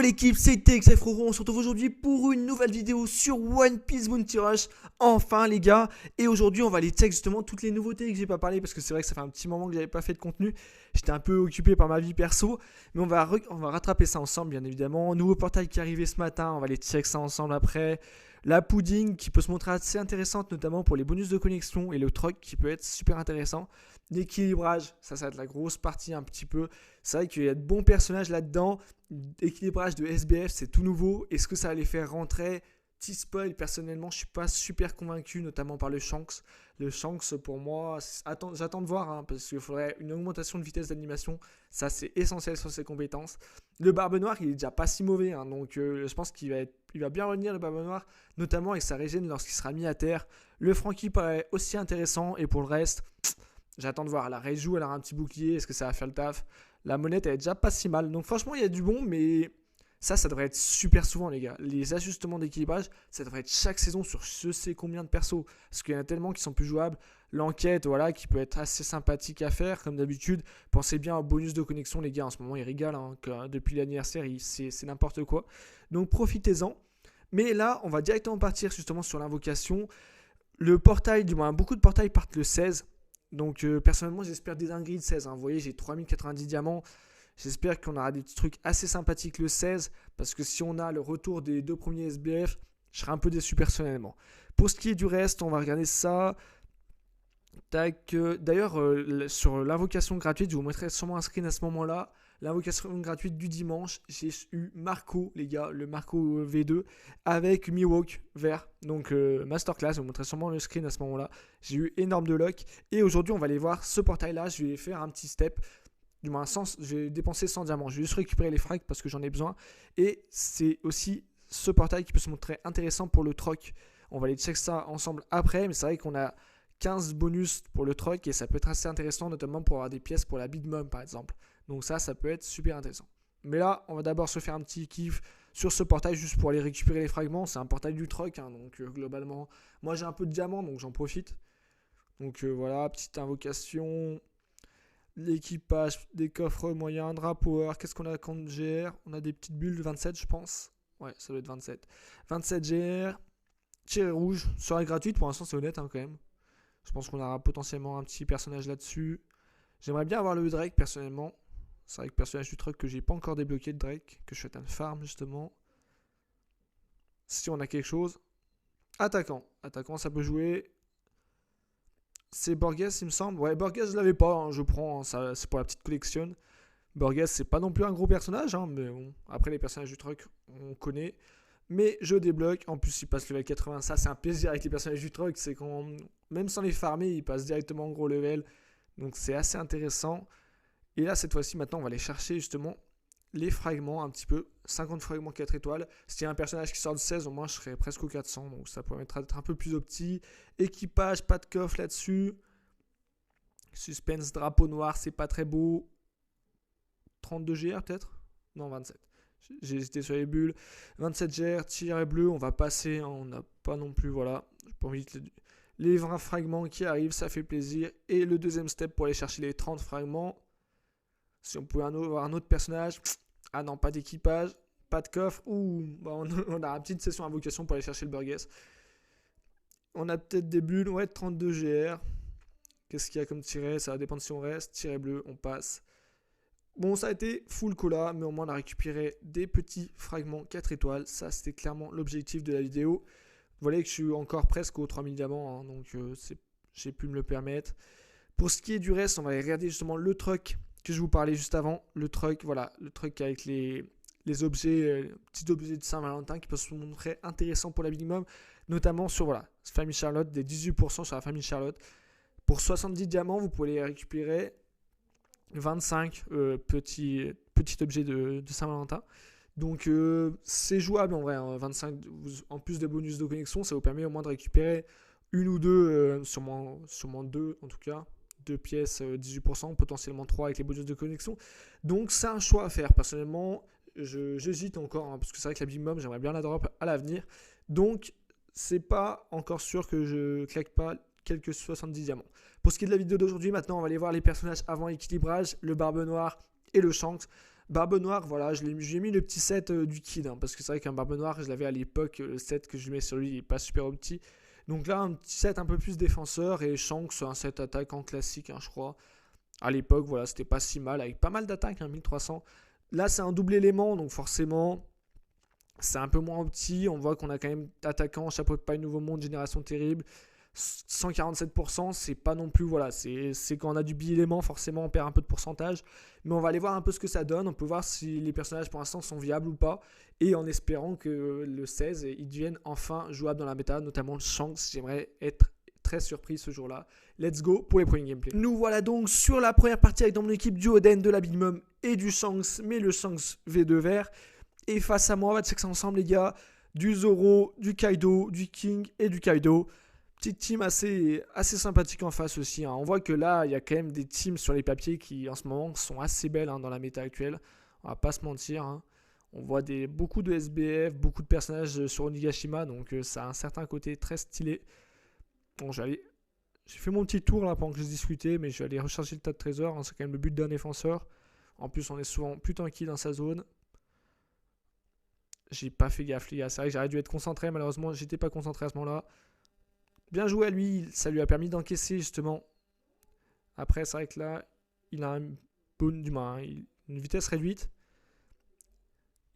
L'équipe, c'est TXF Frérot, on se retrouve aujourd'hui pour une nouvelle vidéo sur One Piece Bounty Rush. Enfin les gars, et aujourd'hui on va aller check justement toutes les nouveautés que j'ai pas parlé parce que c'est vrai que ça fait un petit moment que j'avais pas fait de contenu. J'étais un peu occupé par ma vie perso, mais on va rattraper ça ensemble bien évidemment. Nouveau portail qui est arrivé ce matin, on va aller check ça ensemble après. La pudding qui peut se montrer assez intéressante notamment pour les bonus de connexion et le troc qui peut être super intéressant. L'équilibrage, ça va être la grosse partie un petit peu. C'est vrai qu'il y a de bons personnages là-dedans. L'équilibrage de SBF, c'est tout nouveau. Est-ce que ça va les faire rentrer? Petit spoil, personnellement, je ne suis pas super convaincu, notamment par le Shanks. Le Shanks, pour moi, j'attends de voir, hein, parce qu'il faudrait une augmentation de vitesse d'animation. Ça, c'est essentiel sur ses compétences. Le Barbe Noire, il est déjà pas si mauvais, hein, donc je pense qu'il va bien revenir, le Barbe Noire, notamment avec sa régène lorsqu'il sera mis à terre. Le Franky paraît aussi intéressant, et pour le reste, j'attends de voir. La Reiju, elle a un petit bouclier, est-ce que ça va faire le taf? La monette, elle est déjà pas si mal. Donc franchement, il y a du bon, mais ça devrait être super souvent, les gars. Les ajustements d'équilibrage, ça devrait être chaque saison sur je sais combien de persos. Parce qu'il y en a tellement qui sont plus jouables. L'enquête, voilà, qui peut être assez sympathique à faire, comme d'habitude. Pensez bien au bonus de connexion, les gars. En ce moment, ils rigolent. Hein, depuis l'anniversaire, c'est n'importe quoi. Donc profitez-en. Mais là, on va directement partir justement sur l'invocation. Le portail, du moins, beaucoup de portails partent le 16. Donc personnellement j'espère des dingueries de 16, hein. Vous voyez, j'ai 3090 diamants. J'espère qu'on aura des petits trucs assez sympathiques le 16. Parce que si on a le retour des deux premiers SBF, je serai un peu déçu personnellement. Pour ce qui est du reste, on va regarder ça. Tac. D'ailleurs, sur l'invocation gratuite, je vous mettrai sûrement un screen à ce moment-là. L'invocation gratuite du dimanche, j'ai eu Marco, les gars, le Marco V2, avec Mihawk vert. Donc, masterclass, je vous montrerai sûrement le screen à ce moment-là. J'ai eu énorme de luck. Et aujourd'hui, on va aller voir ce portail-là. Je vais faire un petit step. Du moins, je vais dépenser 100 diamants. Je vais juste récupérer les frags parce que j'en ai besoin. Et c'est aussi ce portail qui peut se montrer intéressant pour le troc. On va aller check ça ensemble après. Mais c'est vrai qu'on a 15 bonus pour le troc et ça peut être assez intéressant, notamment pour avoir des pièces pour la Big Mom par exemple. Donc ça peut être super intéressant. Mais là, on va d'abord se faire un petit kiff sur ce portail juste pour aller récupérer les fragments. C'est un portail du troc, hein, donc globalement, moi j'ai un peu de diamants, donc j'en profite. Donc voilà, petite invocation. L'équipage, des coffres moyens, drapeau. Qu'est-ce qu'on a contre GR? On a des petites bulles de 27, je pense. Ouais, ça doit être 27. 27 GR. Tiré rouge. Soirée gratuite, pour l'instant c'est honnête hein, quand même. Je pense qu'on aura potentiellement un petit personnage là-dessus. J'aimerais bien avoir le Drake personnellement. C'est vrai que le personnage du truc que j'ai pas encore débloqué de Drake, que je suis en train de farm justement. Si on a quelque chose. Attaquant. Attaquant, ça peut jouer. C'est Borges, il me semble. Ouais, Borges, je l'avais pas. Hein, je prends. Hein, ça, c'est pour la petite collection. Borges, c'est pas non plus un gros personnage. Hein, mais bon, après, les personnages du truc, on connaît. Mais je débloque. En plus, il passe level 80. Ça, c'est un plaisir avec les personnages du truc. C'est quand, même sans les farmer, ils passent directement en gros level. Donc, c'est assez intéressant. Et là, cette fois-ci, maintenant, on va aller chercher justement les fragments un petit peu. 50 fragments 4 étoiles. S'il y a un personnage qui sort de 16, au moins, je serai presque au 400. Donc, ça permettra d'être un peu plus opti. Équipage, pas de coffre là-dessus. Suspense, drapeau noir, c'est pas très beau. 32 GR peut-être? Non, 27. J'ai hésité sur les bulles. 27 GR, tiret bleu, on va passer. On n'a pas non plus, voilà. J'ai pas envie de... Les 20 fragments qui arrivent, ça fait plaisir. Et le deuxième step pour aller chercher les 30 fragments. Si on pouvait avoir un autre personnage. Ah non, pas d'équipage, pas de coffre. Ouh, bah on a une petite session invocation pour aller chercher le Burgess. On a peut-être des bulles, ouais, 32 GR. Qu'est-ce qu'il y a comme tiret? Ça va dépendre si on reste. Tiret bleu, on passe. Bon, ça a été full cola, mais au moins on a récupéré des petits fragments 4 étoiles. Ça, c'était clairement l'objectif de la vidéo. Vous voyez que je suis encore presque aux 3000 diamants, hein, donc j'ai pu me le permettre. Pour ce qui est du reste, on va regarder justement le truc que je vous parlais juste avant. Le truc, voilà, le truc avec les objets, petits objets de Saint-Valentin qui peuvent se montrer intéressants pour la Big Mom, notamment sur, voilà, Famille Charlotte, des 18% sur la Famille Charlotte. Pour 70 diamants, vous pouvez les récupérer 25 petits objets de Saint-Valentin. Donc c'est jouable en vrai, hein, 25 en plus des bonus de connexion, ça vous permet au moins de récupérer une ou deux, sûrement deux en tout cas, deux pièces 18%, potentiellement 3 avec les bonus de connexion. Donc c'est un choix à faire. Personnellement, j'hésite encore, hein, parce que c'est vrai que la Big Mom, j'aimerais bien la drop à l'avenir. Donc c'est pas encore sûr que je claque pas quelques 70 diamants. Pour ce qui est de la vidéo d'aujourd'hui, maintenant on va aller voir les personnages avant équilibrage, le Barbe Noire et le Shanks. Barbe Noire, voilà, j'ai mis le petit set du Kid, hein, parce que c'est vrai qu'un Barbe Noire, je l'avais à l'époque, le set que je mets sur lui, il n'est pas super petit. Donc là, un petit set un peu plus défenseur, et Shanks, un set attaquant classique, hein, je crois. À l'époque, voilà, c'était pas si mal, avec pas mal d'attaques, hein, 1300. Là, c'est un double élément, donc forcément, c'est un peu moins petit. On voit qu'on a quand même attaquant, chapeau de paille, nouveau monde, génération terrible. 147%, c'est pas non plus, voilà, c'est quand on a du bi-élément, forcément on perd un peu de pourcentage, mais on va aller voir un peu ce que ça donne, on peut voir si les personnages pour l'instant sont viables ou pas, et en espérant que le 16, ils deviennent enfin jouables dans la méta, notamment Shanks, j'aimerais être très surpris ce jour-là. Let's go pour les premiers gameplays. Nous voilà donc sur la première partie avec dans mon équipe du Oden, de la Big Mom et du Shanks, mais le Shanks V2 vert, et face à moi, on va checker ça ensemble les gars, du Zoro, du Kaido, du King et du Kaido. Petite team assez sympathique en face aussi, hein. On voit que là, il y a quand même des teams sur les papiers qui, en ce moment, sont assez belles, hein, dans la méta actuelle. On va pas se mentir, hein. On voit beaucoup de SBF, beaucoup de personnages sur Onigashima, donc ça a un certain côté très stylé. Bon, j'ai fait mon petit tour là pendant que je discutais, mais je vais aller recharger le tas de trésors, hein. C'est quand même le but d'un défenseur. En plus, on est souvent plus tranquille dans sa zone. J'ai pas fait gaffe, les gars. C'est vrai que j'aurais dû être concentré, malheureusement, j'étais pas concentré à ce moment-là. Bien joué à lui, ça lui a permis d'encaisser justement. Après, c'est vrai que là, il a une vitesse réduite.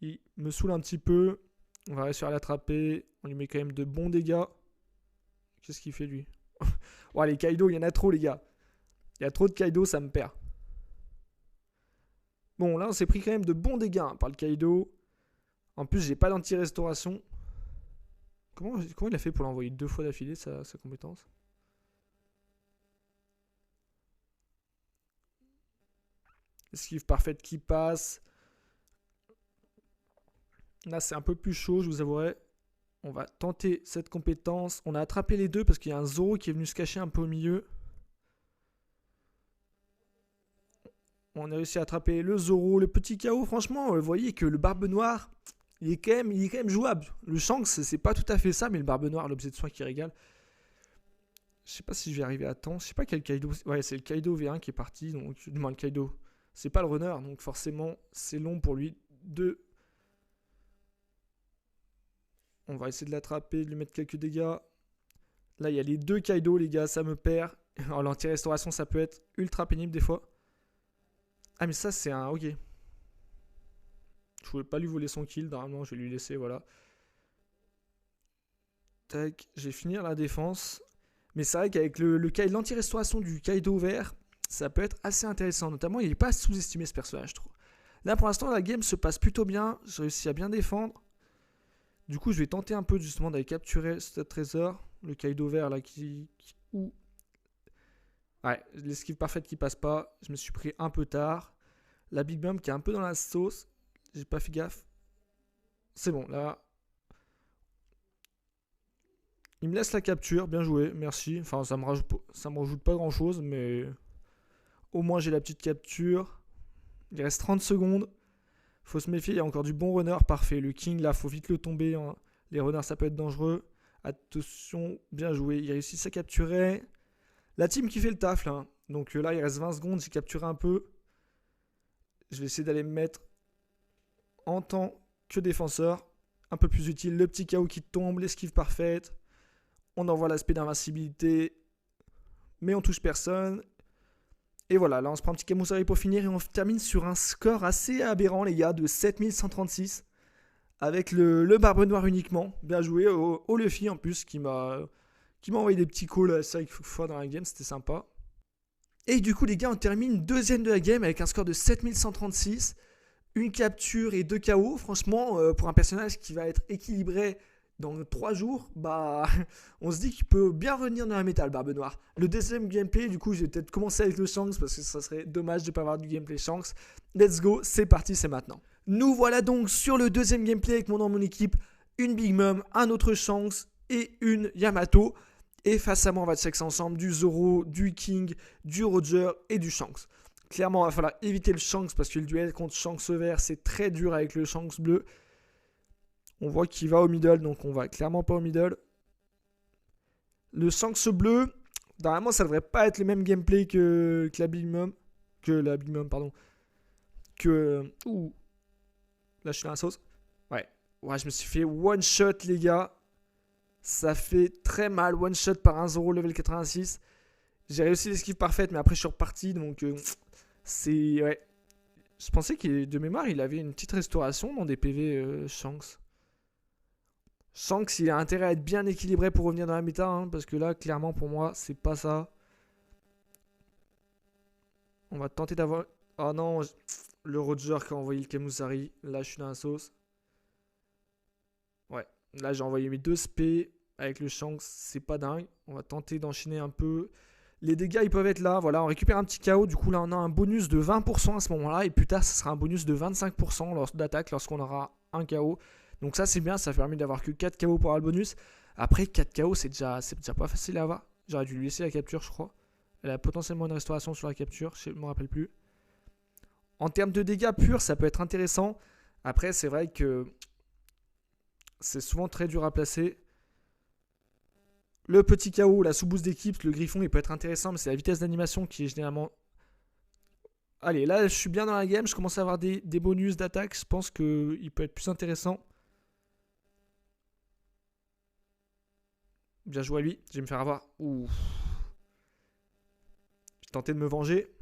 Il me saoule un petit peu. On va réussir à l'attraper. On lui met quand même de bons dégâts. Qu'est-ce qu'il fait lui? Oh, les Kaido, il y en a trop, les gars. Il y a trop de Kaido, ça me perd. Bon, là, on s'est pris quand même de bons dégâts, hein, par le Kaido. En plus, j'ai pas d'anti-restauration. Comment il a fait pour l'envoyer 2 fois d'affilée, sa compétence? Esquive parfaite qui passe. Là, c'est un peu plus chaud, je vous avouerai. On va tenter cette compétence. On a attrapé les deux parce qu'il y a un Zoro qui est venu se cacher un peu au milieu. On a réussi à attraper le Zoro, le petit KO. Franchement, vous voyez que le Barbe Noire, il est quand même jouable. Le Shanks, c'est pas tout à fait ça, mais le Barbe Noire, l'objet de soin qui régale. Je sais pas si je vais arriver à temps. Je sais pas quel Kaido. Ouais, c'est le Kaido V1 qui est parti. Donc, du moins, le Kaido. C'est pas le runner, donc forcément, c'est long pour lui de. On va essayer de l'attraper, de lui mettre quelques dégâts. Là, il y a les 2 Kaido, les gars, ça me perd. Alors, l'anti-restauration, ça peut être ultra pénible des fois. Ah, mais ça, c'est un. Ok. Je voulais pas lui voler son kill. Normalement, je vais lui laisser, voilà. Tac, je vais finir la défense. Mais c'est vrai qu'avec l'anti-restauration du Kaido vert, ça peut être assez intéressant. Notamment, il n'est pas sous-estimé ce personnage, je trouve. Là, pour l'instant, la game se passe plutôt bien. J'ai réussi à bien défendre. Du coup, je vais tenter un peu justement d'aller capturer ce trésor. Le Kaido vert là Ouais, l'esquive parfaite qui passe pas. Je me suis pris un peu tard. La Big Mom qui est un peu dans la sauce. J'ai pas fait gaffe. C'est bon, là. Il me laisse la capture. Bien joué, merci. Enfin, ça me rajoute pas grand chose, mais au moins j'ai la petite capture. Il reste 30 secondes. Faut se méfier, il y a encore du bon runner, parfait. Le King, là, faut vite le tomber, hein. Les runners, ça peut être dangereux. Attention, bien joué. Il réussit à capturer. La team qui fait le taf, là. Donc là, il reste 20 secondes. J'ai capturé un peu. Je vais essayer d'aller me mettre en tant que défenseur. Un peu plus utile. Le petit KO qui tombe, l'esquive parfaite. On envoie l'aspect d'invincibilité. Mais on touche personne. Et voilà, là on se prend un petit Kamusari pour finir et on termine sur un score assez aberrant les gars de 7136 avec le Barbe Noire uniquement. Bien joué au Luffy en plus qui m'a envoyé des petits calls chaque fois dans la game, c'était sympa. Et du coup les gars on termine deuxième de la game avec un score de 7136, une capture et 2 KO. Franchement pour un personnage qui va être équilibré dans 3 jours, bah, on se dit qu'il peut bien revenir dans la méta, le Barbe Noire. Le deuxième gameplay, du coup, je vais peut-être commencer avec le Shanks parce que ça serait dommage de ne pas avoir du gameplay Shanks. Let's go, c'est parti, c'est maintenant. Nous voilà donc sur le deuxième gameplay avec dans mon équipe, une Big Mom, un autre Shanks et une Yamato. Et face à moi, on va checker ça ensemble, du Zoro, du King, du Roger et du Shanks. Clairement, il va falloir éviter le Shanks parce que le duel contre Shanks vert, c'est très dur avec le Shanks bleu. On voit qu'il va au middle, donc on va clairement pas au middle. Le Shanks bleu, normalement ça devrait pas être le même gameplay que la Big Mom. Que la Big Mom, pardon. que... Ouh, là, je suis dans la sauce. Ouais, je me suis fait one shot, les gars. Ça fait très mal. One shot par 1-0 level 86. J'ai réussi l'esquive parfaite, mais après, je suis reparti. Donc, c'est... Ouais. Je pensais que de mémoire, il avait une petite restauration dans des PV Shanks. Shanks, il a intérêt à être bien équilibré pour revenir dans la méta. Hein, parce que là, clairement, pour moi, c'est pas ça. On va tenter d'avoir... Oh non, le Roger qui a envoyé le Kamusari. Là, je suis dans la sauce. Ouais, là, j'ai envoyé mes 2 SP avec le Shanks. C'est pas dingue. On va tenter d'enchaîner un peu. Les dégâts, ils peuvent être là. Voilà, on récupère un petit KO. Du coup, là, on a un bonus de 20% à ce moment-là. Et plus tard, ça sera un bonus de 25% d'attaque lorsqu'on aura un KO. Donc ça, c'est bien. Ça permet d'avoir que 4 KO pour avoir le bonus. Après, 4 KO, c'est déjà pas facile à avoir. J'aurais dû lui laisser la capture, je crois. Elle a potentiellement une restauration sur la capture. Je ne me rappelle plus. En termes de dégâts purs, ça peut être intéressant. Après, c'est vrai que c'est souvent très dur à placer. Le petit KO, la sous-boost d'équipe, le griffon, il peut être intéressant, mais c'est la vitesse d'animation qui est généralement... Allez, là, je suis bien dans la game. Je commence à avoir des bonus d'attaque. Je pense qu'il peut être plus intéressant. Bien joué à lui. Je vais me faire avoir. Ouh. J'ai tenté de me venger.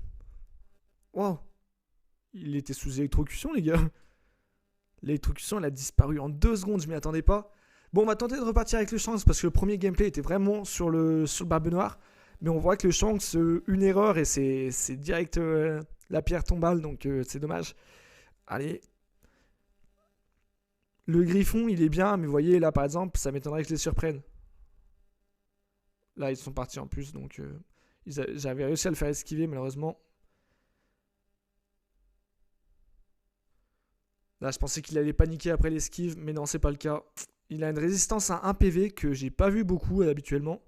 Wow. Il était sous électrocution, les gars. L'électrocution, elle a disparu en 2 secondes. Je m'y attendais pas. Bon, on va tenter de repartir avec le Shanks parce que le premier gameplay était vraiment sur le Barbe Noire. Mais on voit que le Shanks, une erreur et c'est direct la pierre tombale. Donc c'est dommage. Allez. Le griffon, il est bien. Mais vous voyez, là, par exemple, ça m'étonnerait que je les surprenne. Là, ils sont partis en plus. Donc j'avais réussi à le faire esquiver, malheureusement. Là, je pensais qu'il allait paniquer après l'esquive. Mais non, c'est pas le cas. Il a une résistance à 1 PV que j'ai pas vu beaucoup habituellement.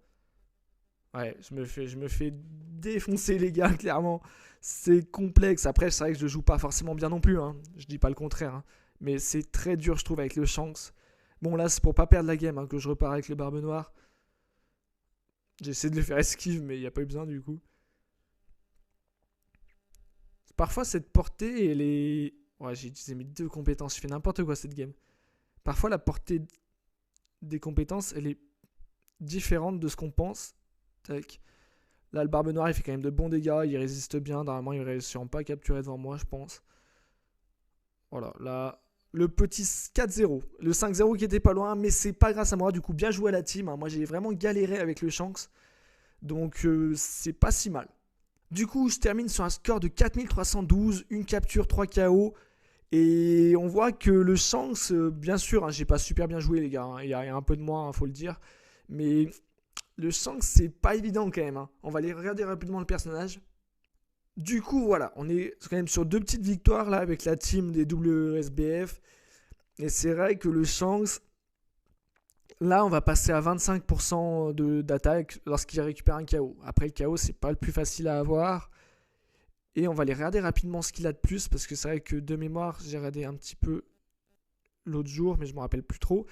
Ouais, je me fais défoncer, les gars, clairement. C'est complexe. Après, c'est vrai que je joue pas forcément bien non plus. Hein. Je dis pas le contraire. Hein. Mais c'est très dur, je trouve, avec le Shanks. Bon, là, c'est pour pas perdre la game que je repars avec le Barbe Noire. J'ai essayé de le faire esquive, mais il n'y a pas eu besoin du coup. Parfois, cette portée, elle est... Ouais, j'ai utilisé mes 2 compétences. Je fais n'importe quoi cette game. Parfois, la portée des compétences, elle est différente de ce qu'on pense. Tac. Là, le Barbe Noire, il fait quand même de bons dégâts. Il résiste bien. Normalement, il ne réussira pas à capturer devant moi, je pense. Voilà, là, le petit 4-0. Le 5-0 qui était pas loin, mais c'est pas grâce à moi. Du coup, bien joué à la team. Moi, j'ai vraiment galéré avec le Shanks. Donc, c'est pas si mal. Du coup, je termine sur un score de 4312. Une capture, 3 KO. Et on voit que le Shanks, bien sûr, j'ai pas super bien joué, les gars. Il y a un peu de moi, faut le dire. Mais le Shanks, c'est pas évident quand même. On va aller regarder rapidement le personnage. Du coup, voilà, on est quand même sur 2 petites victoires là avec la team des WSBF. Et c'est vrai que le Shanks, là, on va passer à 25% d'attaque lorsqu'il récupère un KO. Après, le KO, c'est pas le plus facile à avoir. Et on va aller regarder rapidement ce qu'il a de plus, parce que c'est vrai que de mémoire, j'ai regardé un petit peu l'autre jour, mais je ne me rappelle plus trop.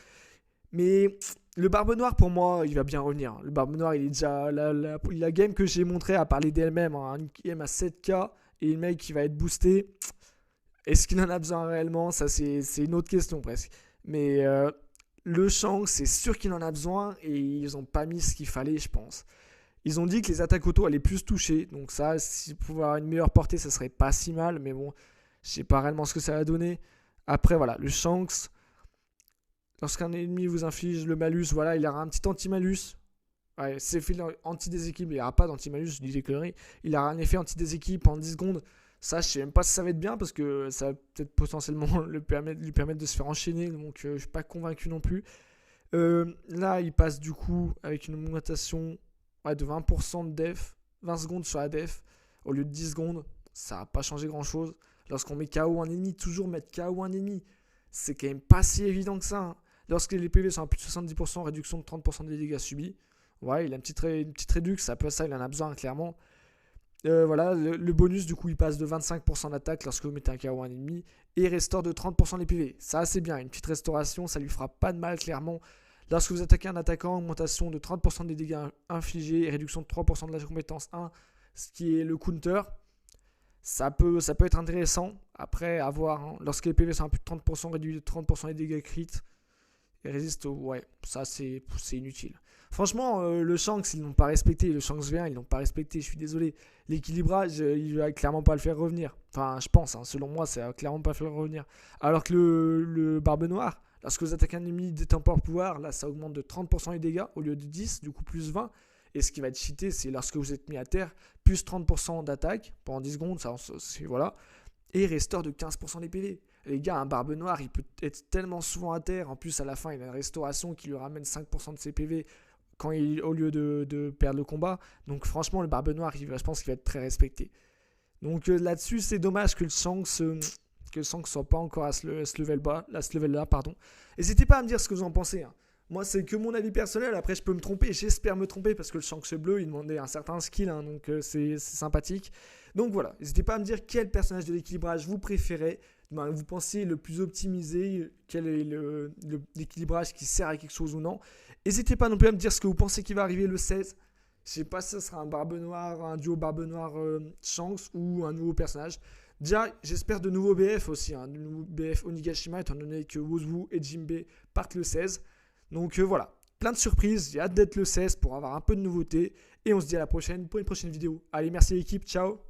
Mais le Barbe Noire, pour moi, il va bien revenir. Le Barbe Noire, il est déjà... La game que j'ai montrée a parlé d'elle-même. Une game à 7K, et le mec qui va être boosté. Est-ce qu'il en a besoin réellement? Ça, c'est une autre question presque. Mais le Shanks, c'est sûr qu'il en a besoin, et ils n'ont pas mis ce qu'il fallait, je pense. Ils ont dit que les attaques auto allaient plus toucher. Donc ça, si pouvoir avoir une meilleure portée, ça serait pas si mal. Mais bon, je sais pas réellement ce que ça va donner. Après, voilà, le Shanks, lorsqu'un ennemi vous inflige le malus, voilà, il aura un petit anti-malus. Ouais, c'est fait anti-déséquilibre. Il n'y aura pas d'anti-malus, je dis des conneries. Il aura un effet anti-déséquilibre en 10 secondes. Ça, je sais même pas si ça va être bien parce que ça va peut-être potentiellement lui permettre de se faire enchaîner. Donc, je suis pas convaincu non plus. Là, il passe du coup avec une augmentation... de 20% de def, 20 secondes sur la def, au lieu de 10 secondes, ça n'a pas changé grand chose. Lorsqu'on met KO un ennemi, toujours mettre KO un ennemi, c'est quand même pas si évident que ça. Hein. Lorsque les PV sont à plus de 70%, réduction de 30% des dégâts subis, ouais, il a une petite réduction, ça, il en a besoin clairement. Voilà, le bonus, du coup, il passe de 25% d'attaque lorsque vous mettez un KO un ennemi, et restaure de 30% les PV. Ça, c'est bien, une petite restauration, ça lui fera pas de mal clairement. Lorsque vous attaquez un attaquant, augmentation de 30% des dégâts infligés et réduction de 3% de la compétence 1, ce qui est le counter, ça peut être intéressant. Après, à voir, hein. Lorsque les PV sont à plus de 30%, réduit de 30% les dégâts crit, et résiste ouais, ça c'est inutile. Franchement, le Shanks, ils l'ont pas respecté. Le Shanks V1, ils l'ont pas respecté. Je suis désolé. L'équilibrage, il va clairement pas le faire revenir. Enfin, je pense, hein, selon moi, ça va clairement pas le faire revenir. Alors que le Barbe Noire, lorsque vous attaquez un ennemi des temports pouvoir, là, ça augmente de 30% les dégâts au lieu de 10, du coup plus 20. Et ce qui va être cheaté, c'est lorsque vous êtes mis à terre, plus 30% d'attaque pendant 10 secondes, ça, voilà. Et restore de 15% les PV. Les gars, un Barbe Noire, il peut être tellement souvent à terre. En plus, à la fin, il a une restauration qui lui ramène 5% de ses PV au lieu de perdre le combat. Donc franchement, le Barbe Noire, je pense qu'il va être très respecté. Donc là-dessus, c'est dommage que le Shanks soit pas encore à ce level-là. N'hésitez pas à me dire ce que vous en pensez. Hein. Moi, c'est que mon avis personnel. Après, je peux me tromper. J'espère me tromper parce que le Shanks bleu, il demandait un certain skill. Hein, donc c'est sympathique. Donc voilà, n'hésitez pas à me dire quel personnage de l'équilibrage vous préférez. Vous pensez le plus optimisé, quel est l'équilibrage qui sert à quelque chose ou non. N'hésitez pas non plus à me dire ce que vous pensez qui va arriver le 16. Je sais pas si ce sera un Barbe Noire, un duo Barbe Noire Shanks ou un nouveau personnage. Déjà, j'espère de nouveaux BF aussi, hein, de nouveaux BF Onigashima, étant donné que Wozu et Jinbe partent le 16. Donc voilà, plein de surprises, j'ai hâte d'être le 16 pour avoir un peu de nouveauté. Et on se dit à la prochaine pour une prochaine vidéo. Allez, merci l'équipe, ciao.